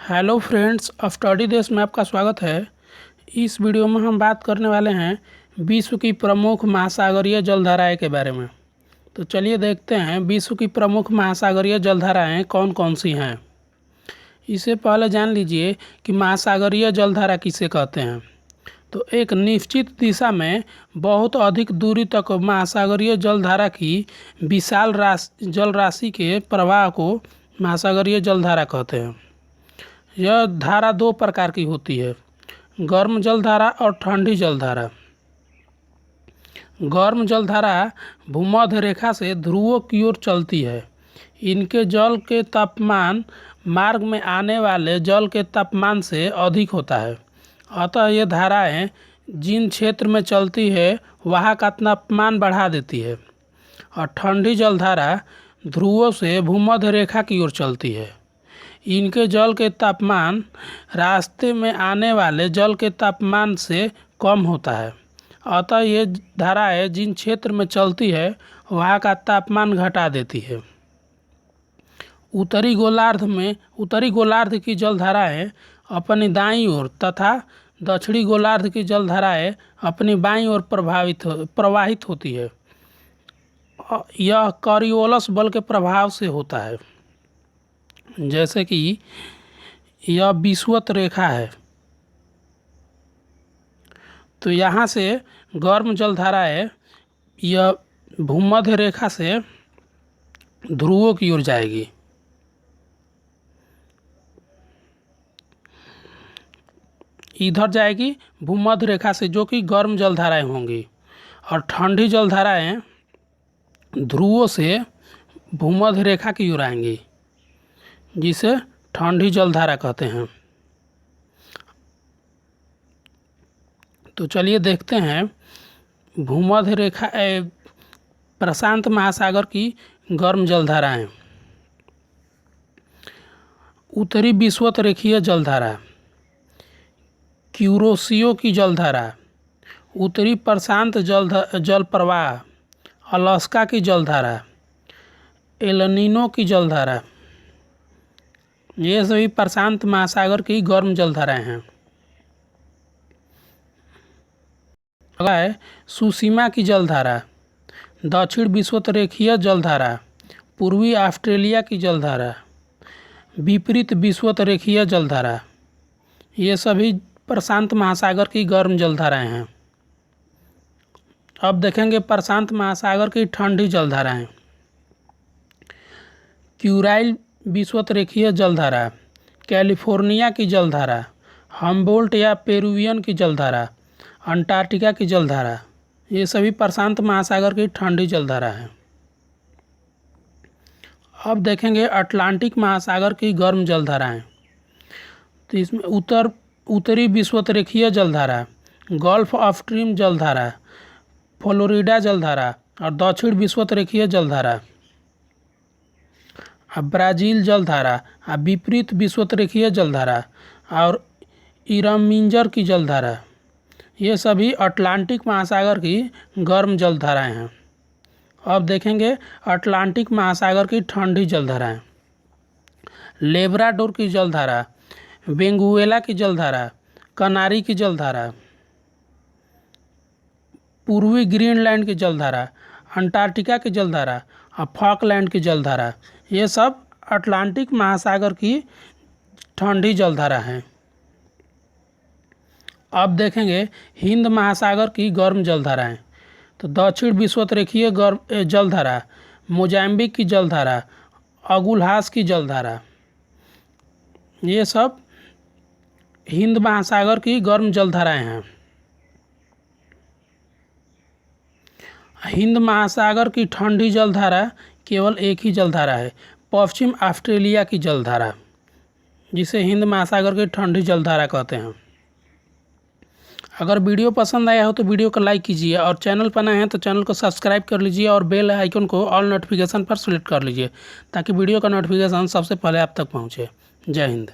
Hello friends, study देश में आपका स्वागत है। इस वीडियो में हम बात करने वाले हैं विश्व की प्रमुख महासागरीय जलधाराएं के बारे में। तो चलिए देखते हैं विश्व की प्रमुख महासागरीय जलधाराएं कौन कौन सी हैं। इससे पहले जान लीजिए कि महासागरीय जलधारा किसे कहते हैं। तो एक निश्चित दिशा में बहुत अधिक दूरी तक महासागरीय जलधारा की विशाल जल राशि के प्रवाह को महासागरीय जलधारा कहते हैं। यह धारा दो प्रकार की होती है, गर्म जलधारा और ठंडी जलधारा। गर्म जलधारा भूमध्य रेखा से ध्रुवों की ओर चलती है। इनके जल के तापमान मार्ग में आने वाले जल के तापमान से अधिक होता है। अतः ये धाराएं जिन क्षेत्र में चलती है वहाँ का तापमान बढ़ा देती है। और ठंडी जलधारा ध्रुवों से भूमध्य रेखा की ओर चलती है। इनके जल के तापमान रास्ते में आने वाले जल के तापमान से कम होता है। अतः ये धाराएं जिन क्षेत्र में चलती है वहाँ का तापमान घटा देती है। उत्तरी गोलार्ध की जलधाराएं अपनी दाईं ओर तथा दक्षिणी गोलार्ध की जलधाराएं अपनी बाईं ओर प्रवाहित होती है। यह कॉरियोलस बल के प्रभाव से होता है। जैसे कि यह विषुवत रेखा है, तो यहाँ से गर्म जलधाराएं यह भूमध्य रेखा से ध्रुवों की ओर जाएगी। इधर जाएगी भूमध्य रेखा से, जो कि गर्म जलधाराएं होंगी। और ठंडी जलधाराएं ध्रुवों से भूमध्य रेखा की ओर आएंगी, जिसे ठंडी जलधारा कहते हैं। तो चलिए देखते हैं भूमध्य रेखा प्रशांत महासागर की गर्म जलधाराएं। उत्तरी विषुवत रेखीय जलधारा, क्यूरोसियो की जलधारा, उत्तरी प्रशांत जल प्रवाह, अलास्का की जलधारा, एल-नीनो की जलधारा, ये सभी प्रशांत महासागर की गर्म जलधाराएं हैं। अगला है सुसीमा की जलधारा, दक्षिण विषुवतरेखीय जलधारा, पूर्वी ऑस्ट्रेलिया की जलधारा, विपरीत विषुवतरेखीय जलधारा। ये सभी प्रशांत महासागर की गर्म जलधाराएं हैं। अब देखेंगे प्रशांत महासागर की ठंडी जलधाराएं। क्यूराइल विषुवतरेखीय जलधारा, कैलिफोर्निया की जलधारा, हम्बोल्ट या पेरुवियन की जलधारा, अंटार्कटिका की जलधारा, ये सभी प्रशांत महासागर की ठंडी जलधारा है। अब देखेंगे अटलांटिक महासागर की गर्म जलधाराएं। तो इसमें उत्तरी विषुवतरेखीय जलधारा, गल्फ ऑफ स्ट्रीम जलधारा, फ्लोरिडा जलधारा और दक्षिण विषुवतरेखीय जलधारा, ब्राज़ील जलधारा, विपरीत विषुवतरेखीय जलधारा और इरमिंजर की जलधारा। ये सभी अटलांटिक महासागर की गर्म जलधाराएं हैं। अब देखेंगे अटलांटिक महासागर की ठंडी जलधाराएं। लेब्राडोर की जलधारा, वेनेजुएला की जलधारा, कनारी की जलधारा, पूर्वी ग्रीनलैंड की जलधारा, अंटार्कटिका की जलधारा और फॉकलैंड की जलधारा, ये सब अटलांटिक महासागर की ठंडी जलधारा हैं। अब देखेंगे हिंद महासागर की गर्म जलधाराएं। तो दक्षिण विषुवतरेखीय गर्म जलधारा, मोजाम्बिक की जलधारा, अगुलहास की जलधारा, ये सब हिंद महासागर की गर्म जलधाराएं हैं। हिंद महासागर की ठंडी जलधारा केवल एक ही जलधारा है, पश्चिम ऑस्ट्रेलिया की जलधारा, जिसे हिंद महासागर की ठंडी जलधारा कहते हैं। अगर वीडियो पसंद आया हो तो वीडियो को लाइक कीजिए, और चैनल पर नए हैं तो चैनल को सब्सक्राइब कर लीजिए और बेल आइकन को ऑल नोटिफिकेशन पर सेलेक्ट कर लीजिए, ताकि वीडियो का नोटिफिकेशन सबसे पहले आप तक पहुंचे। जय हिंद।